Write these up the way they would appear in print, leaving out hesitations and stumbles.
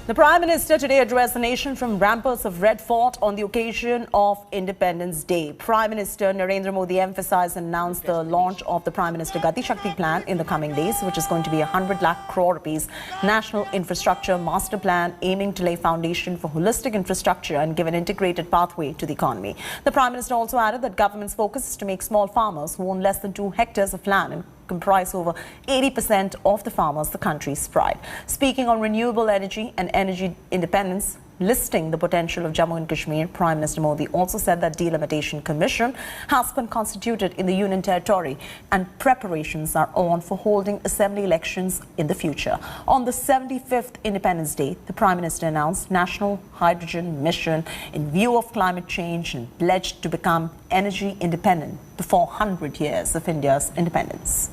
The Prime Minister today addressed the nation from ramparts of Red Fort on the occasion of Independence Day. Prime Minister Narendra Modi emphasized and announced the launch of the Prime Minister Gati Shakti plan in the coming days, which is going to be 100 lakh crore rupees national infrastructure master plan aiming to lay foundation for holistic infrastructure and give an integrated pathway to the economy. The Prime Minister also added that government's focus is to make small farmers who own less than 2 hectares of land and comprise over 80% of the farmers the country's pride. Speaking on renewable energy and energy independence, listing the potential of Jammu and Kashmir, Prime Minister Modi also said that Delimitation Commission has been constituted in the Union Territory and preparations are on for holding assembly elections in the future. On the 75th Independence Day, the Prime Minister announced National Hydrogen Mission in view of climate change and pledged to become energy independent before 100 years of India's independence.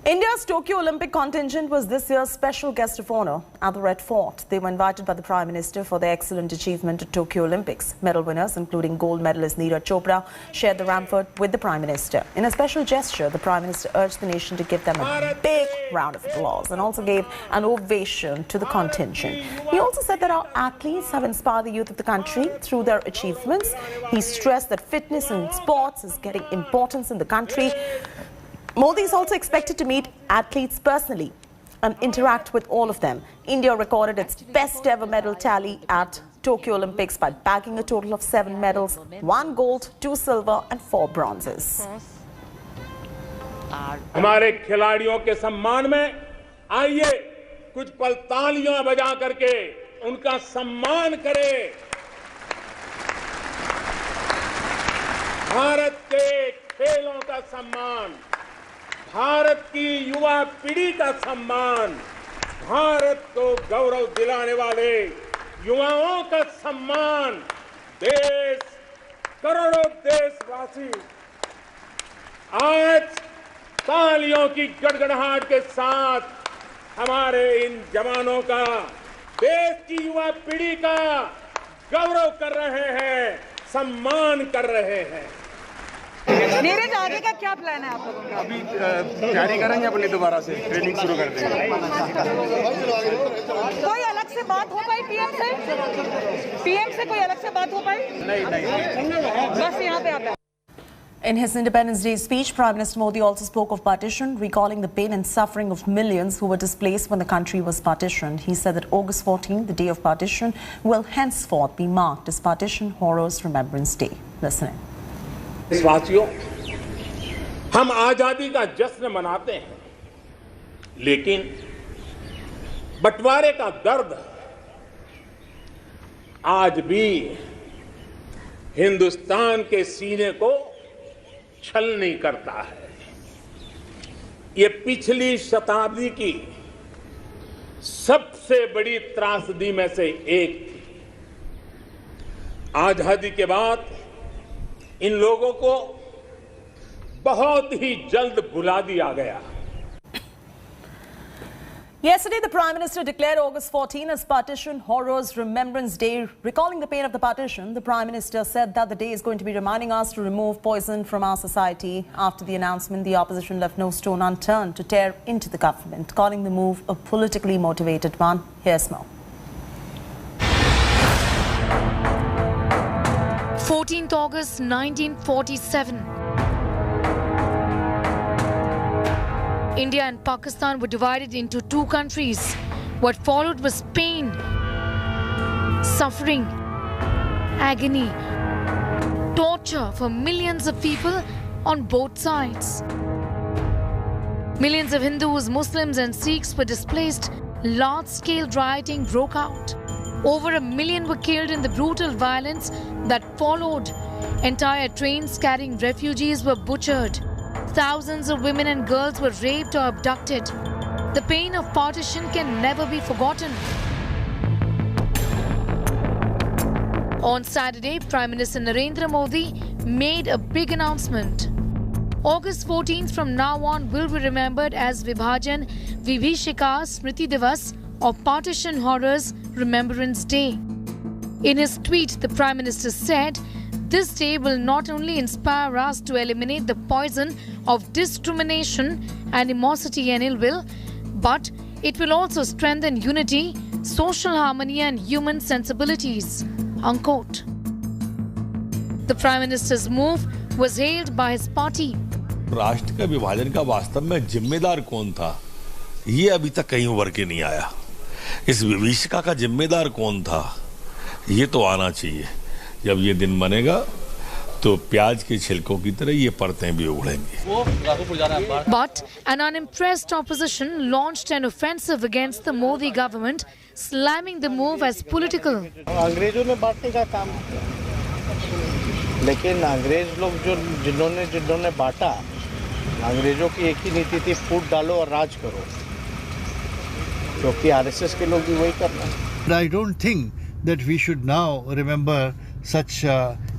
India's Tokyo Olympic contingent was this year's special guest of honor at the Red Fort. They were invited by the Prime Minister for their excellent achievement at Tokyo Olympics. Medal winners, including gold medalist Neeraj Chopra, shared the rampart with the Prime Minister. In a special gesture, the Prime Minister urged the nation to give them a big round of applause and also gave an ovation to the contingent. He also said that our athletes have inspired the youth of the country through their achievements. He stressed that fitness and sports is getting importance in the country. Modi is also expected to meet athletes personally and interact with all of them. India recorded its best ever medal tally at Tokyo Olympics by bagging a total of 7 medals, 1 gold, 2 silver and 4 bronzes. हमारे खिलाड़ियों के सम्मान में आइए कुछ पल तालियां बजा करके उनका सम्मान करें। भारत के खेलों का सम्मान, भारत की युवा पीढ़ी का सम्मान, भारत को गौरव दिलाने वाले युवाओं का सम्मान, देश, करोड़ों देशवासी आज तालियों की गड़गड़ाहट के साथ हमारे इन जवानों का, देश की युवा पीढ़ी का गौरव कर रहे हैं, सम्मान कर रहे हैं। नीरज, आगे का क्या प्लान है आप लोगों का? अभी तैयारी करेंगे, अपनी दोबारा से ट्रेनिंग शुरू कर देंगे। कोई अलग से बात हो पाई पीएम से? पीएम से कोई अलग से बात हो पाई? नहीं, बस यहाँ पे आप। In his Independence Day speech, Prime Minister Modi also spoke of partition, recalling the pain and suffering of millions who were displaced when the country was partitioned. He said that August 14, the day of partition, will henceforth be marked as Partition Horrors Remembrance Day. Listen in. देशवासियों, हम आजादी का जश्न मनाते हैं, लेकिन बंटवारे का दर्द आज भी हिंदुस्तान के सीने को छलनी करता है। ये पिछली शताब्दी की सबसे बड़ी त्रासदी में से एक थी। आजादी के बाद इन लोगों को बहुत ही जल्द भुला दिया गया। Yesterday, the Prime Minister declared August 14 as Partition Horrors Remembrance Day. Recalling the pain of the partition, the Prime Minister said that the day is going to be reminding us to remove poison from our society. After the announcement, the opposition left no stone unturned to tear into the government, calling the move a politically motivated one. Here's more. 14th August 1947. India and Pakistan were divided into 2 countries. What followed was pain, suffering, agony, torture for millions of people on both sides. Millions of Hindus, Muslims and Sikhs were displaced. Large-scale rioting broke out. Over 1 million were killed in the brutal violence that followed. Entire trains carrying refugees were butchered. Thousands of women and girls were raped or abducted. The pain of partition can never be forgotten. On Saturday, Prime Minister Narendra Modi made a big announcement. August 14th from now on will be remembered as Vibhajan Vibhishika Smriti Divas or Partition Horrors Remembrance Day. In his tweet, the Prime Minister said, "This day will not only inspire us to eliminate the poison of discrimination, animosity and ill will, but it will also strengthen unity, social harmony and human sensibilities." Unquote. The Prime Minister's move was hailed by his party. राष्ट्र का विभाजन का वास्तव में जिम्मेदार कौन था, ये अभी तक कहीं उभर के नहीं आया। इस विभीषिका का जिम्मेदार कौन था, ये तो आना चाहिए। जब ये दिन बनेगा तो प्याज के छिलकों की तरह ये परतें भी उगड़ेंगी। But an unimpressed opposition launched an offensive against the Modi government, slamming the move as political. अंग्रेजों ने बांटने का काम किया, लेकिन अंग्रेज लोग जिन्होंने बांटा, अंग्रेजों की एक ही नीति थी, फूट डालो और राज करो, क्योंकि आरएसएस के लोग भी वही करना है। I don't think that we should now remember such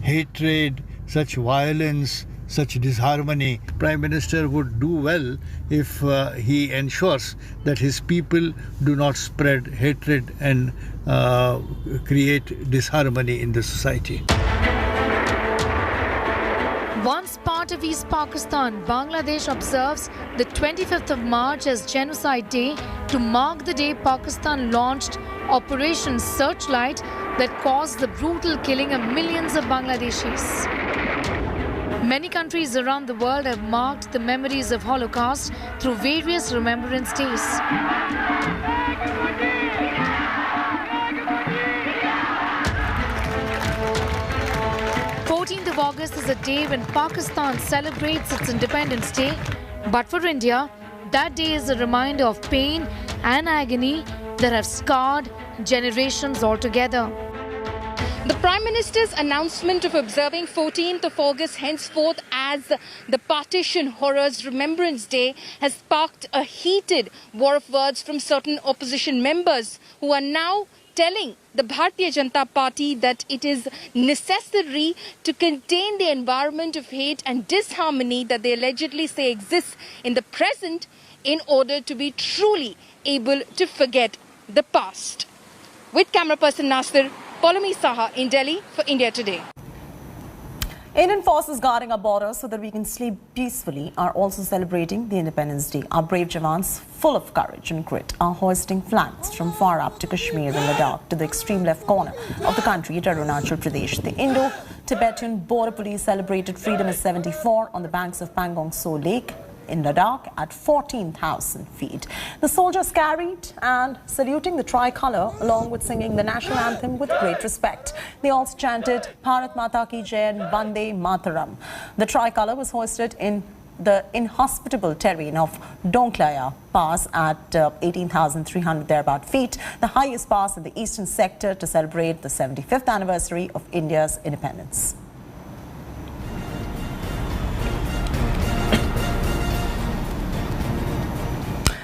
hatred, such violence, such disharmony. Prime Minister would do well if he ensures that his people do not spread hatred and create disharmony in the society. Once part of East Pakistan, Bangladesh observes the 25th of March as Genocide Day to mark the day Pakistan launched Operation Searchlight that caused the brutal killing of millions of Bangladeshis. Many countries around the world have marked the memories of Holocaust through various remembrance days. 14th of August is a day when Pakistan celebrates its Independence Day. But for India, that day is a reminder of pain and agony that have scarred generations altogether. The Prime Minister's announcement of observing 14th of August henceforth as the Partition Horrors Remembrance Day has sparked a heated war of words from certain opposition members who are now telling the Bharatiya Janata Party that it is necessary to contain the environment of hate and disharmony that they allegedly say exists in the present in order to be truly able to forget the past. With camera person Nasir, Polami Saha in Delhi for India Today. Indian forces guarding our borders so that we can sleep peacefully are also celebrating the Independence Day. Our brave jawans, full of courage and grit, are hoisting flags from far up to Kashmir and Ladakh to the extreme left corner of the country at Arunachal Pradesh. The Indo-Tibetan Border Police celebrated freedom at 74 on the banks of Pangong Tso Lake in Ladakh at 14,000 feet. The soldiers carried and saluting the tricolour along with singing the national anthem with great respect. They also chanted Bharat Mata Ki Jai and Vande Mataram. The tricolour was hoisted in the inhospitable terrain of Donklaya Pass at 18,300 thereabout feet, the highest pass in the eastern sector, to celebrate the 75th anniversary of India's independence.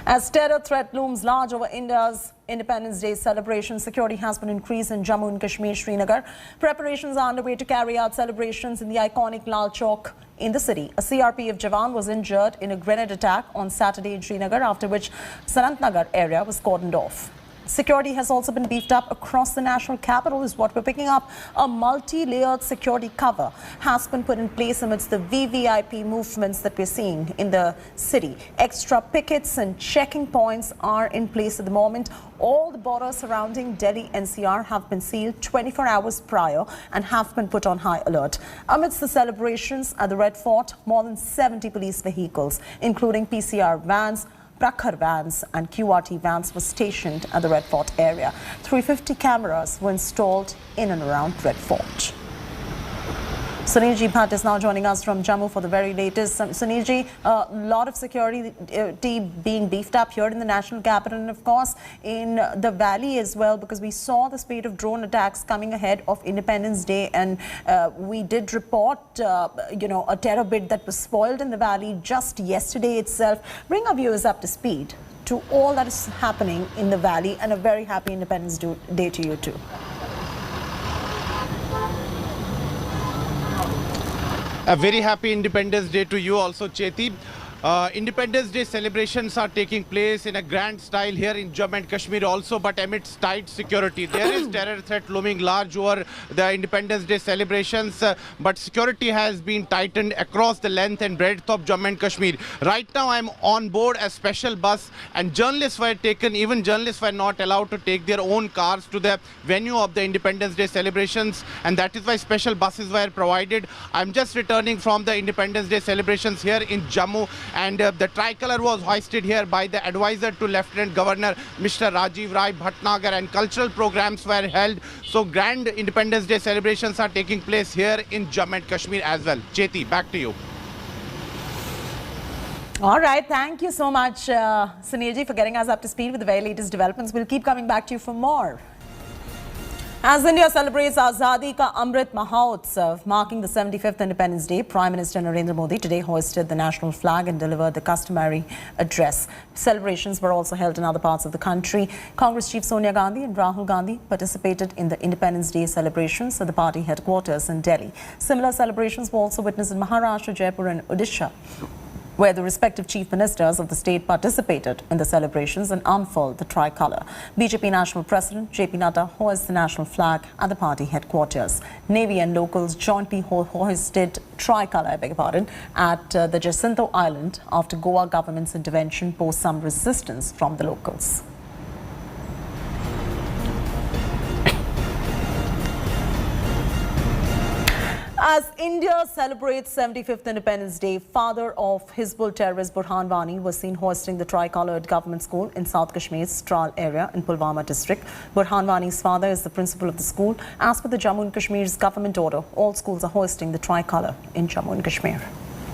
As terror threat looms large over India's Independence Day celebration, security has been increased in Jammu and Kashmir, Srinagar. Preparations are underway to carry out celebrations in the iconic Lal Chowk in the city. A CRPF Jawan was injured in a grenade attack on Saturday in Srinagar, after which Sanatnagar area was cordoned off. Security has also been beefed up across the national capital, is what we're picking up. A multi-layered security cover has been put in place amidst the VVIP movements that we're seeing in the city. Extra pickets and checking points are in place at the moment. All the borders surrounding Delhi NCR have been sealed 24 hours prior and have been put on high alert. Amidst the celebrations at the Red Fort, more than 70 police vehicles, including PCR vans, Prakhar vans and QRT vans were stationed at the Red Fort area. 350 cameras were installed in and around Red Fort. Sunilji Bhatt is now joining us from Jammu for the very latest. Sunilji, a lot of security being beefed up here in the national capital and, of course, in the valley as well, because we saw the spate of drone attacks coming ahead of Independence Day, and we did report, a terror bid that was spoiled in the valley just yesterday itself. Bring our viewers up to speed to all that is happening in the valley, and a very happy Independence Day to you too. A very happy Independence Day to you also, Cheti. Independence Day celebrations are taking place in a grand style here in Jammu and Kashmir also, but amidst tight security. There is terror threat looming large over the Independence Day celebrations, but security has been tightened across the length and breadth of Jammu and Kashmir. Right now I am on board a special bus, and journalists were taken, even journalists were not allowed to take their own cars to the venue of the Independence Day celebrations, and that is why special buses were provided. I'm just returning from the Independence Day celebrations here in Jammu, and the tricolor was hoisted here by the advisor to Lieutenant Governor Mr. Rajiv Rai Bhatnagar, and cultural programs were held. So grand Independence Day celebrations are taking place here in Jammu and Kashmir as well. Cheti, back to you. All right, thank you so much, Sunilji, for getting us up to speed with the very latest developments. We'll keep coming back to you for more. As India celebrates Azadi Ka Amrit Mahotsav, marking the 75th Independence Day, Prime Minister Narendra Modi today hoisted the national flag and delivered the customary address. Celebrations were also held in other parts of the country. Congress Chief Sonia Gandhi and Rahul Gandhi participated in the Independence Day celebrations at the party headquarters in Delhi. Similar celebrations were also witnessed in Maharashtra, Jaipur and Odisha, where the respective chief ministers of the state participated in the celebrations and unfurled the tricolour. BJP National President JP Nadda hoisted the national flag at the party headquarters. Navy and locals jointly hoisted tricolour, at the Jacinto Island after Goa government's intervention posed some resistance from the locals. As India celebrates 75th Independence Day, father of Hizbul terrorist Burhan Wani was seen hoisting the tricolour at government school in South Kashmir's Tral area in Pulwama district. Burhan Wani's father is the principal of the school. As per the Jammu and Kashmir's government order, all schools are hoisting the tricolour in Jammu and Kashmir.